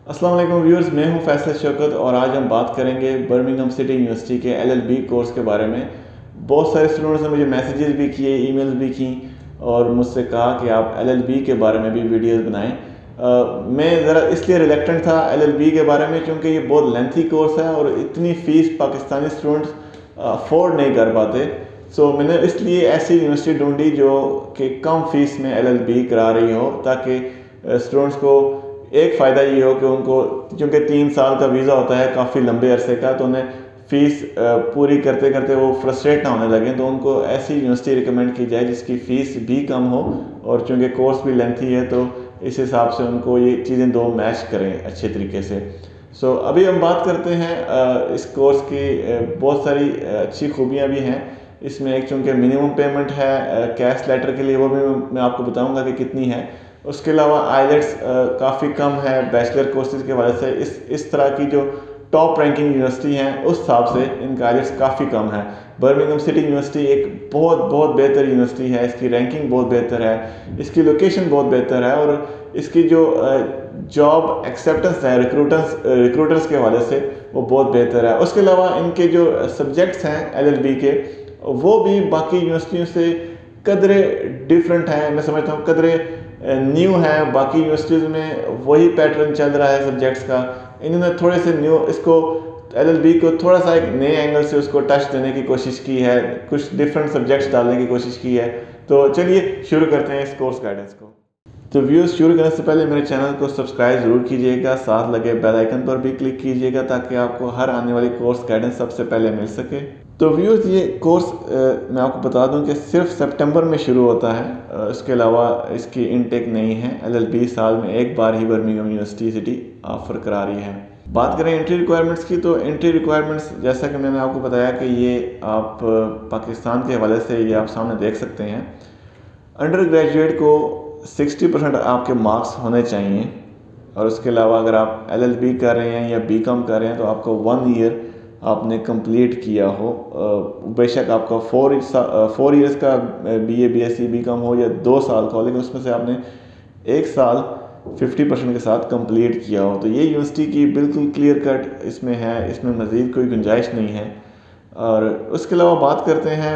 अस्सलाम वालेकुम व्यूअर्स, मैं हूं फैसल शौकत और आज हम बात करेंगे बर्मिंघम सिटी यूनिवर्सिटी के एलएलबी कोर्स के बारे में। बहुत सारे स्टूडेंट्स ने मुझे मैसेजेस भी किए, ईमेल्स भी की और मुझसे कहा कि आप एलएलबी के बारे में भी वीडियोस बनाएं। मैं ज़रा इसलिए रिलेक्टेंट था एलएलबी के बारे में क्योंकि ये बहुत लेंथी कोर्स है और इतनी फ़ीस पाकिस्तानी स्टूडेंट्स अफोर्ड नहीं कर पाते। सो मैंने इसलिए ऐसी यूनिवर्सिटी ढूंढी जो कि कम फ़ीस में एलएलबी करा रही हो, ताकि स्टूडेंट्स को एक फ़ायदा ये हो कि उनको, क्योंकि 3 साल का वीज़ा होता है काफ़ी लंबे अरसे का, तो उन्हें फ़ीस पूरी करते करते वो फ्रस्ट्रेट ना होने लगे। तो उनको ऐसी यूनिवर्सिटी रिकमेंड की जाए जिसकी फ़ीस भी कम हो और चूँकि कोर्स भी लेंथी है तो इस हिसाब से उनको ये चीज़ें दो मैच करें अच्छे तरीके से। सो अभी हम बात करते हैं इस कोर्स की बहुत सारी अच्छी खूबियाँ भी हैं इसमें। एक चूँकि मिनिमम पेमेंट है कैश लेटर के लिए, वो भी मैं आपको बताऊँगा कि कितनी है। उसके अलावा आइलेट्स काफ़ी कम है बैचलर कोर्सेज के वजह से। इस तरह की जो टॉप रैंकिंग यूनिवर्सिटी हैं उस हिसाब से इनका आइलेट्स काफ़ी कम है। बर्मिंघम सिटी यूनिवर्सिटी एक बहुत बेहतर यूनिवर्सिटी है, इसकी रैंकिंग बहुत बेहतर है, इसकी लोकेशन बहुत बेहतर है और इसकी जो जॉब एक्सेप्टेंस है रिक्रूटर्स के हवाले से वो बहुत बेहतर है। उसके अलावा इनके जो सब्जेक्ट्स हैं एलएलबी के, वो भी बाकी यूनिवर्सिटियों से कदरे डिफरेंट हैं। मैं समझता हूँ कदरे न्यू है। बाकी यूनिवर्सिटीज़ में वही पैटर्न चल रहा है सब्जेक्ट्स का, इन्होंने थोड़े से न्यू इसको एलएलबी को थोड़ा सा एक नए एंगल से उसको टच देने की कोशिश की है, कुछ डिफरेंट सब्जेक्ट्स डालने की कोशिश की है। तो चलिए शुरू करते हैं इस कोर्स गाइडेंस को। तो व्यूअर्स, शुरू करने से पहले मेरे चैनल को सब्सक्राइब ज़रूर कीजिएगा, साथ लगे बेल आइकन पर भी क्लिक कीजिएगा ताकि आपको हर आने वाली कोर्स गाइडेंस सबसे पहले मिल सके। तो व्यूअर्स, ये कोर्स मैं आपको बता दूं कि सिर्फ सितंबर में शुरू होता है। इसके अलावा इसकी इनटेक नहीं है। एलएलबी साल में एक बार ही बर्मिंघम यूनिवर्सिटी ऑफर करा रही है। बात करें एंट्री रिक्वायरमेंट्स की, तो एंट्री रिक्वायरमेंट्स जैसा कि मैंने आपको बताया कि ये आप पाकिस्तान के हवाले से ये आप सामने देख सकते हैं। अंडर ग्रेजुएट को 60% आपके मार्क्स होने चाहिए और उसके अलावा अगर आप एलएलबी कर रहे हैं या बीकॉम कर रहे हैं तो आपको 1 ईयर आपने कंप्लीट किया हो। बेशक आपका 4 इयर्स का बीए बीएससी बीकॉम हो या 2 साल का हो, लेकिन उसमें से आपने 1 साल 50% के साथ कंप्लीट किया हो। तो ये यूनिवर्सिटी की बिल्कुल क्लियर कट इसमें है, इसमें मज़ीद कोई गुंजाइश नहीं है। और उसके अलावा बात करते हैं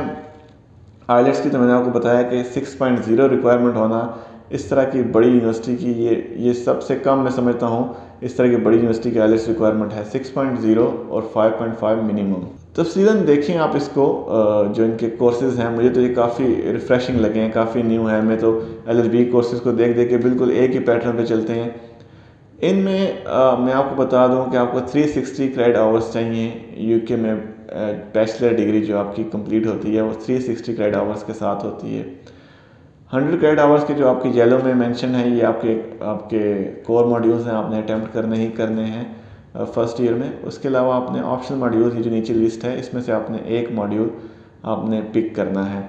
आइलेट्स की, तो मैंने आपको बताया कि 6.0 रिक्वायरमेंट होना इस तरह की बड़ी यूनिवर्सिटी की ये सबसे कम मैं समझता हूँ। इस तरह की बड़ी यूनिवर्सिटी की आइलेट्स रिक्वायरमेंट है 6.0 और 5.5 मिनिमम। तफसीलन देखें आप इसको, जो इनके कोर्सेज़ हैं मुझे तो ये काफ़ी रिफ़्रेशिंग लगे हैं, काफ़ी न्यू है। मैं तो एलएलबी कोर्सेज़ को देख के बिल्कुल एक ही पैटर्न पे चलते हैं। इनमें मैं आपको बता दूं कि आपको 360 क्रेडिट आवर्स चाहिए। यूके में बैचलर डिग्री जो आपकी कंप्लीट होती है वो 360 क्रेडिट आवर्स के साथ होती है। 100 क्रेडिट आवर्स के जो आपकी येलो में मेंशन है ये आपके कोर मॉड्यूल्स हैं, आपने अटैम्प्ट करने हैं फर्स्ट ईयर में। उसके अलावा आपने ऑप्शनल मॉड्यूल्स, ये जो नीचे लिस्ट है इसमें से आपने एक मॉड्यूल आपने पिक करना है।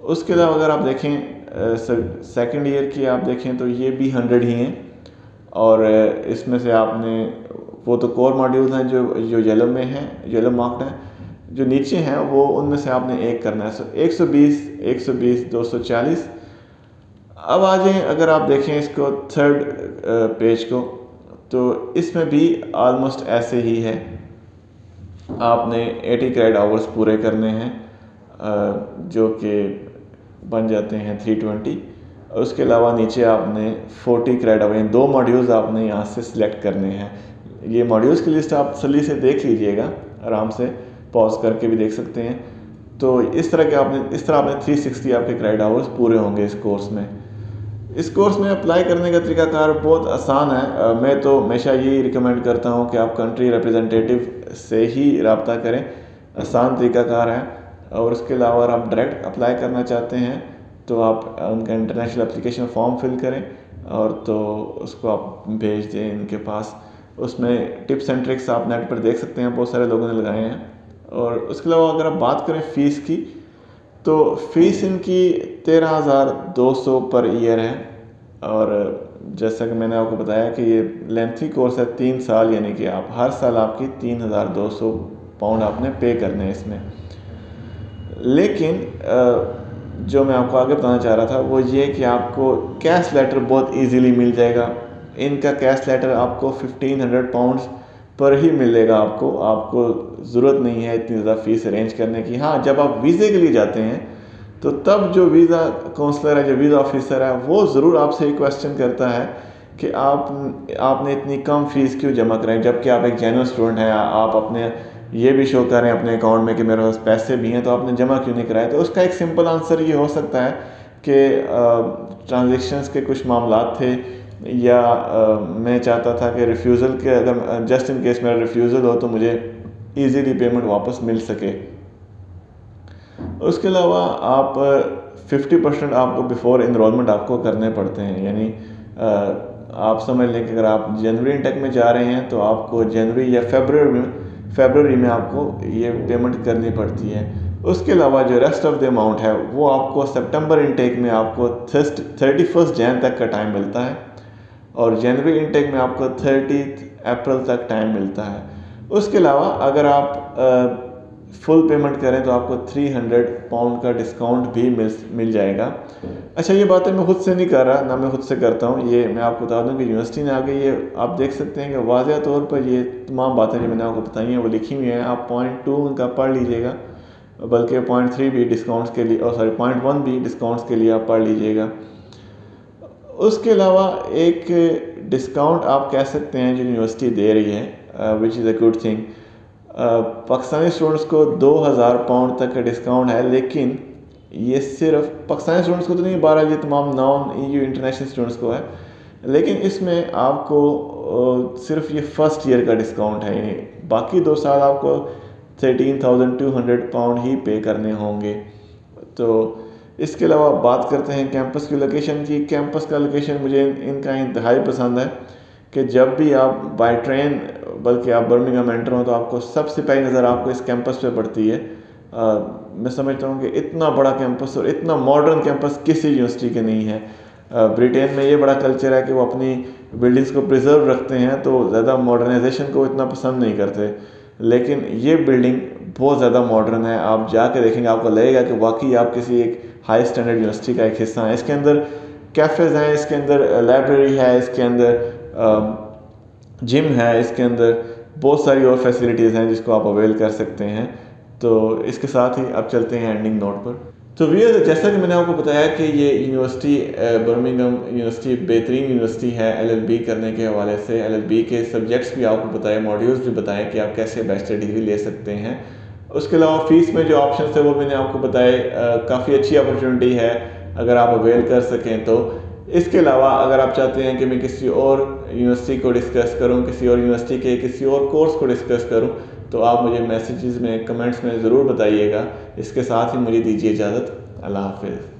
उसके अलावा अगर आप देखें सेकेंड ईयर की आप देखें तो ये भी 100 ही हैं और इसमें से आपने वो तो कोर मॉड्यूल्स हैं जो येलो में हैं, येलो मार्क्ड हैं। जो नीचे हैं वो उनमें से आपने एक करना है। 120 240। अब आ जाएँ, अगर आप देखें इसको थर्ड पेज को, तो इसमें भी ऑलमोस्ट ऐसे ही है। आपने 80 क्रेडिट आवर्स पूरे करने हैं जो कि बन जाते हैं 320। उसके अलावा नीचे आपने 40 क्रेडिट आवर, 2 मॉड्यूल्स आपने यहाँ से सिलेक्ट करने हैं। ये मॉड्यूल्स की लिस्ट आप तसल्ली से देख लीजिएगा, आराम से पॉज करके भी देख सकते हैं। तो इस तरह आपने 360 आपके क्रेडिट आवर्स पूरे होंगे इस कोर्स में। इस कोर्स में अप्लाई करने का तरीकाकार बहुत आसान है। मैं तो हमेशा यही रिकमेंड करता हूँ कि आप कंट्री रिप्रेजेंटेटिव से ही रब्ता करें, आसान तरीकाकार है। और उसके अलावा अगर आप डायरेक्ट अप्लाई करना चाहते हैं तो आप उनका इंटरनेशनल एप्लीकेशन फॉर्म फिल करें और तो उसको आप भेज दें इनके पास। उसमें टिप्स एंड ट्रिक्स आप नेट पर देख सकते हैं, बहुत सारे लोगों ने लगाए हैं। और उसके अलावा अगर आप बात करें फ़ीस की, तो फ़ीस इनकी 13,200 पर ईयर है। और जैसा कि मैंने आपको बताया कि ये लेंथी कोर्स है 3 साल, यानी कि आप हर साल आपकी 3,200 पाउंड आपने पे करने हैं इसमें। लेकिन जो मैं आपको आगे बताना चाह रहा था वो ये कि आपको कैश लेटर बहुत इजीली मिल जाएगा। इनका कैश लेटर आपको 1500 पाउंड्स पर ही मिलेगा। आपको ज़रूरत नहीं है इतनी ज़्यादा फ़ीस अरेंज करने की। हाँ, जब आप वीज़े के लिए जाते हैं तो तब जो वीज़ा काउंसलर है, जो वीज़ा ऑफिसर है, वो ज़रूर आपसे एक क्वेश्चन करता है कि आपने इतनी कम फ़ीस क्यों जमा कराई, जबकि आप एक जेन्युइन स्टूडेंट हैं, आप अपने ये भी शो करें अपने अकाउंट में कि मेरे पास पैसे भी हैं, तो आपने जमा क्यों नहीं कराए। तो उसका एक सिंपल आंसर ये हो सकता है कि ट्रांजेक्शन्स के कुछ मामला थे, या मैं चाहता था कि रिफ्यूज़ल के, अगर जस्ट इन केस मेरा रिफ्यूज़ल हो तो मुझे ईज़िली पेमेंट वापस मिल सके। उसके अलावा आप 50% आपको बिफोर इनरोलमेंट आपको करने पड़ते हैं। यानी आप समझ लें कि अगर आप जनवरी इनटेक में जा रहे हैं तो आपको जनवरी या फरवरी में आपको ये पेमेंट करनी पड़ती है। उसके अलावा जो रेस्ट ऑफ द अमाउंट है वो आपको सितंबर इनटेक में आपको 31 जैन तक का टाइम मिलता है, और जनवरी इनटेक में आपको 30 अप्रैल तक टाइम मिलता है। उसके अलावा अगर आप फुल पेमेंट करें तो आपको 300 पाउंड का डिस्काउंट भी मिल जाएगा। अच्छा, ये बातें मैं खुद से नहीं कर रहा, ना मैं खुद से करता हूँ, ये मैं आपको बता दूँ कि यूनिवर्सिटी ने आगे ये आप देख सकते हैं कि वाज़ेह तौर पर ये तमाम बातें जो मैंने आपको बताई हैं वो लिखी हुई हैं। आप पॉइंट 2 उनका पढ़ लीजिएगा, बल्कि पॉइंट 3 भी डिस्काउंट्स के लिए, और सॉरी पॉइंट 1 भी डिस्काउंट्स के लिए आप पढ़ लीजिएगा। उसके अलावा एक डिस्काउंट आप कह सकते हैं जो यूनिवर्सिटी दे रही है, which is a good thing. Pakistani students को 2000 पाउंड तक का डिस्काउंट है, लेकिन ये सिर्फ पाकिस्तानी स्टूडेंट्स को तो नहीं, 12 ये तमाम नॉन EU इंटरनेशनल स्टूडेंट्स को है, लेकिन इसमें आपको सिर्फ ये फर्स्ट ईयर का डिस्काउंट है। यानी बाकी 2 साल आपको 13,200 पाउंड ही पे करने होंगे। तो इसके अलावा बात करते हैं कैंपस की लोकेशन की। कैंपस का लोकेशन मुझे इनका इंतहाई पसंद है कि जब भी आप बाय ट्रेन, बल्कि आप बर्मिंघम एंटर हो, तो आपको सबसे पहली नज़र आपको इस कैंपस पे पड़ती है। मैं समझता हूँ कि इतना बड़ा कैंपस और इतना मॉडर्न कैंपस किसी यूनिवर्सिटी के नहीं है। ब्रिटेन में ये बड़ा कल्चर है कि वो अपनी बिल्डिंग्स को प्रिजर्व रखते हैं, तो ज़्यादा मॉडर्नाइजेशन को इतना पसंद नहीं करते, लेकिन ये बिल्डिंग बहुत ज़्यादा मॉडर्न है। आप जाके देखेंगे, आपको लगेगा कि वाकई आप किसी एक हाई स्टैंडर्ड यूनिवर्सिटी का एक हिस्सा है। इसके अंदर कैफ़ेज़ हैं, इसके अंदर लाइब्रेरी है, इसके अंदर जिम है, इसके अंदर बहुत सारी और फैसिलिटीज़ हैं जिसको आप अवेल कर सकते हैं। तो इसके साथ ही अब चलते हैं एंडिंग नोट पर। तो व्यूअर्स, जैसा कि मैंने आपको बताया कि ये यूनिवर्सिटी बर्मिंघम यूनिवर्सिटी बेहतरीन यूनिवर्सिटी है LLB करने के हवाले से। LLB के सब्जेक्ट्स भी आपको बताए, मॉड्यूल्स भी बताए कि आप कैसे बैचलर डिग्री ले सकते हैं। उसके अलावा फ़ीस में जो ऑप्शन थे वो मैंने आपको बताए। काफ़ी अच्छी अपॉर्चुनिटी है अगर आप अवेल कर सकें तो। इसके अलावा अगर आप चाहते हैं कि मैं किसी और यूनिवर्सिटी को डिस्कस करूं, किसी और यूनिवर्सिटी के किसी और कोर्स को डिस्कस करूं, तो आप मुझे मैसेजेस में, कमेंट्स में ज़रूर बताइएगा। इसके साथ ही मुझे दीजिए इजाज़त। अल्लाह हाफ़िज़।